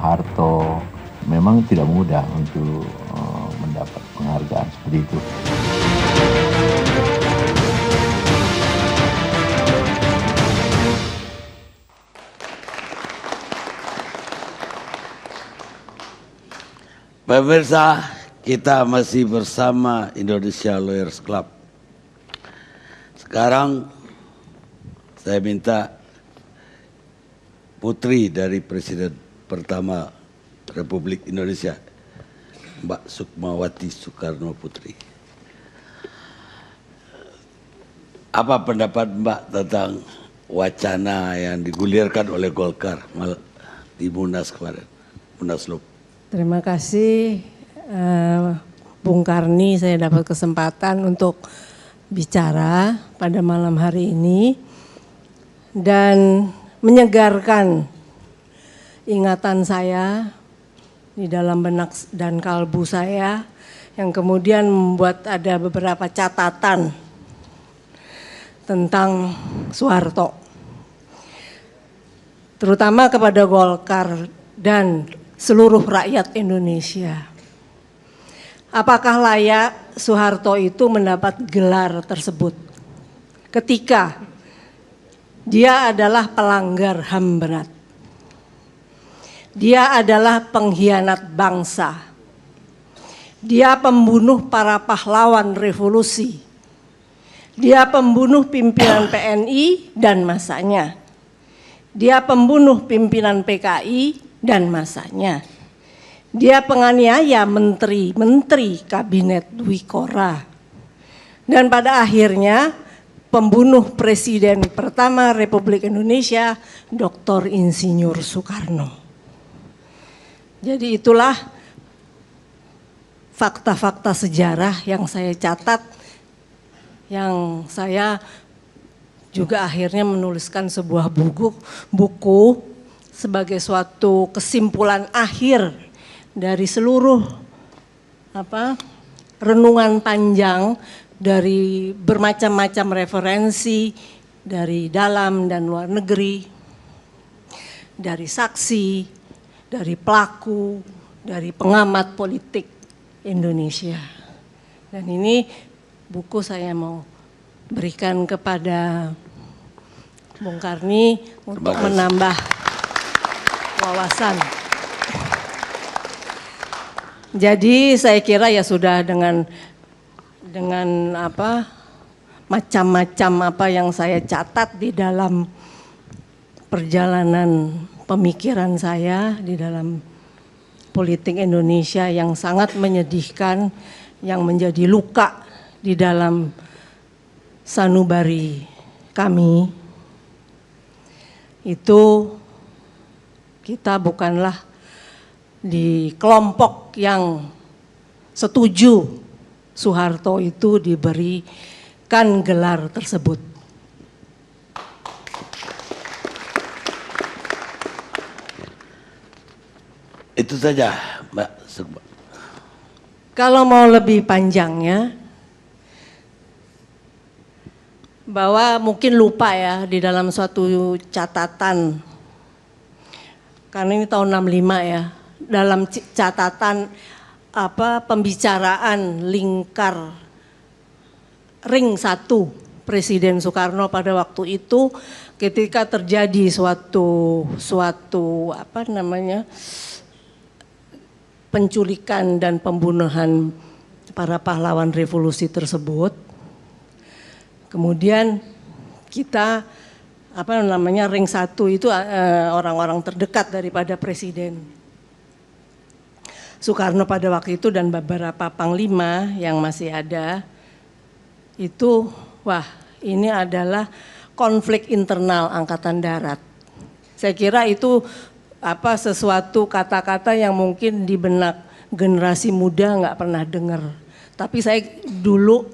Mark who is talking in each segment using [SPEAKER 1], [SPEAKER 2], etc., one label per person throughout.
[SPEAKER 1] Soeharto. Memang tidak mudah untuk mendapat penghargaan seperti itu.
[SPEAKER 2] Pemirsa, kita masih bersama Indonesia Lawyers Club. Sekarang saya minta putri dari Presiden pertama Republik Indonesia, Mbak Sukmawati Soekarno Putri. Apa pendapat Mbak tentang wacana yang digulirkan oleh Golkar di Munas kemarin, Munaslup?
[SPEAKER 3] Terima kasih Bung Karni, saya dapat kesempatan untuk bicara pada malam hari ini dan menyegarkan ingatan saya di dalam benak dan kalbu saya yang kemudian membuat ada beberapa catatan tentang Soeharto, terutama kepada Golkar dan seluruh rakyat Indonesia. Apakah layak Soeharto itu mendapat gelar tersebut ketika dia adalah pelanggar HAM berat? Dia adalah pengkhianat bangsa. Dia pembunuh para pahlawan revolusi. Dia pembunuh pimpinan PNI dan masanya. Dia pembunuh pimpinan PKI dan masanya. Dia penganiaya menteri kabinet Dwikora. Dan pada akhirnya pembunuh Presiden pertama Republik Indonesia, Dr. Insinyur Soekarno. Jadi itulah fakta-fakta sejarah yang saya catat, yang saya juga akhirnya menuliskan sebuah buku sebagai suatu kesimpulan akhir dari seluruh renungan panjang dari bermacam-macam referensi dari dalam dan luar negeri, dari saksi, dari pelaku, dari pengamat politik Indonesia. Dan ini buku saya mau berikan kepada Bung Karni untuk menambah wawasan. Jadi saya kira ya sudah dengan macam-macam apa yang saya catat di dalam perjalanan pemikiran saya di dalam politik Indonesia yang sangat menyedihkan, yang menjadi luka di dalam sanubari kami, itu kita bukanlah di kelompok yang setuju Soeharto itu diberikan gelar tersebut.
[SPEAKER 2] Itu saja, Mbak Sukma.
[SPEAKER 3] Kalau mau lebih panjangnya, bahwa mungkin lupa ya di dalam suatu catatan, karena ini tahun 65 ya, dalam catatan pembicaraan lingkar ring 1 Presiden Soekarno pada waktu itu ketika terjadi suatu penculikan dan pembunuhan para pahlawan revolusi tersebut. Kemudian kita ring 1 itu orang-orang terdekat daripada Presiden Soekarno pada waktu itu dan beberapa panglima yang masih ada itu, wah ini adalah konflik internal Angkatan Darat. Saya kira itu sesuatu kata-kata yang mungkin di benak generasi muda nggak pernah dengar. Tapi saya dulu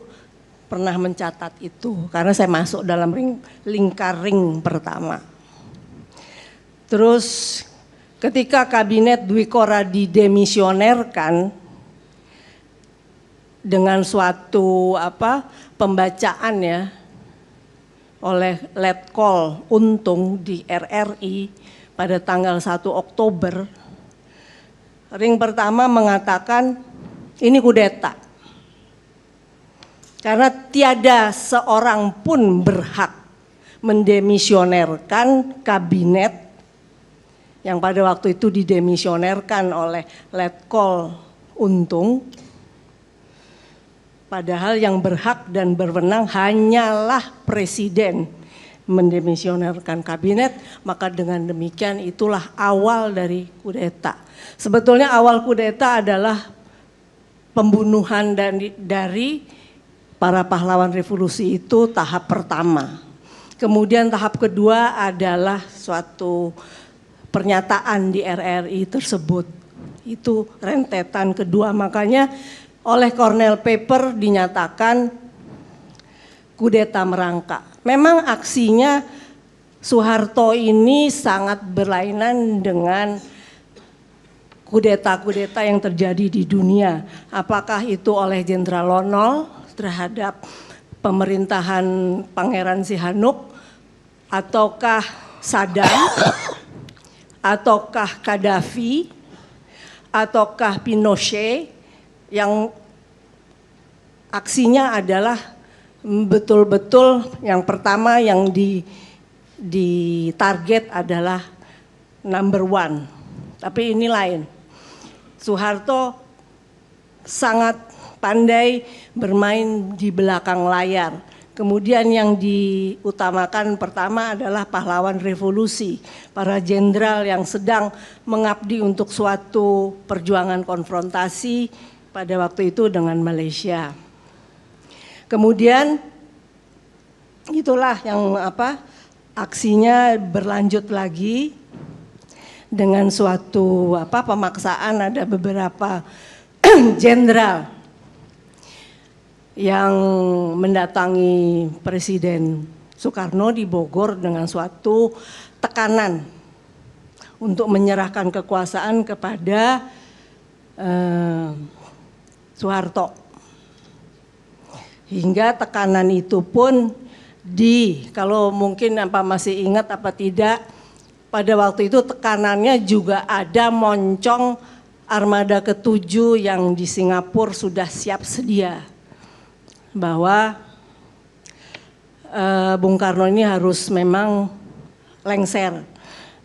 [SPEAKER 3] pernah mencatat itu karena saya masuk dalam lingkar ring pertama. Terus ketika kabinet Dwikora didemisionerkan dengan suatu pembacaan ya oleh Letkol Untung di RRI pada tanggal 1 Oktober ring pertama mengatakan ini kudeta. Karena tiada seorang pun berhak mendemisionerkan kabinet yang pada waktu itu didemisionerkan oleh Letkol Untung. Padahal yang berhak dan berwenang hanyalah presiden mendemisionerkan kabinet, maka dengan demikian itulah awal dari kudeta. Sebetulnya awal kudeta adalah pembunuhan dari para pahlawan revolusi itu tahap pertama. Kemudian tahap kedua adalah suatu pernyataan di RRI tersebut. Itu rentetan kedua, makanya oleh Cornell Paper dinyatakan kudeta merangkak. Memang aksinya Soeharto ini sangat berlainan dengan kudeta-kudeta yang terjadi di dunia. Apakah itu oleh Jenderal Lonol terhadap pemerintahan Pangeran Sihanouk, ataukah Saddam, ataukah Gaddafi, ataukah Pinochet, yang aksinya adalah betul-betul yang pertama yang di target adalah number one. Tapi ini lain. Soeharto sangat pandai bermain di belakang layar. Kemudian yang diutamakan pertama adalah pahlawan revolusi, para jenderal yang sedang mengabdi untuk suatu perjuangan konfrontasi pada waktu itu dengan Malaysia. Kemudian itulah yang aksinya berlanjut lagi dengan suatu pemaksaan. Ada beberapa jenderal yang mendatangi Presiden Soekarno di Bogor dengan suatu tekanan untuk menyerahkan kekuasaan kepada Soeharto. Hingga tekanan itu pun kalau mungkin masih ingat apa tidak, pada waktu itu tekanannya juga ada moncong armada ke-7 yang di Singapura sudah siap sedia. Bahwa Bung Karno ini harus memang lengser.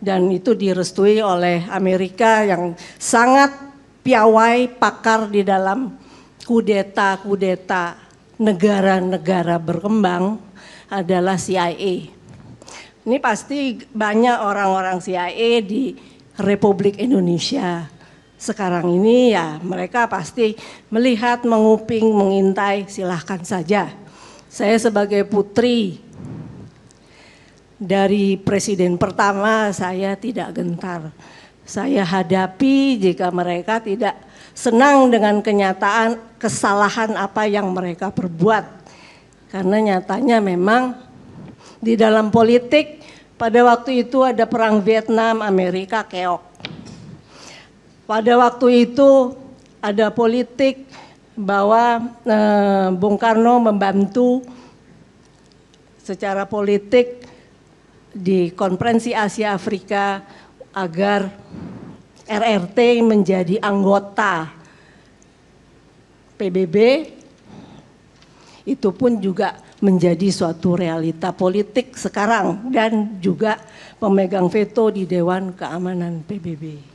[SPEAKER 3] Dan itu direstui oleh Amerika yang sangat piawai, pakar di dalam kudeta-kudeta negara-negara berkembang adalah CIA. Ini pasti banyak orang-orang CIA di Republik Indonesia sekarang ini, ya mereka pasti melihat, menguping, mengintai, silahkan saja. Saya sebagai putri dari presiden pertama, saya tidak gentar. Saya hadapi jika mereka tidak senang dengan kenyataan kesalahan apa yang mereka perbuat. Karena nyatanya memang di dalam politik pada waktu itu ada perang Vietnam, Amerika keok. Pada waktu itu ada politik bahwa Bung Karno membantu secara politik di Konferensi Asia Afrika agar RRT menjadi anggota PBB. Itu pun juga menjadi suatu realita politik sekarang dan juga pemegang veto di Dewan Keamanan PBB.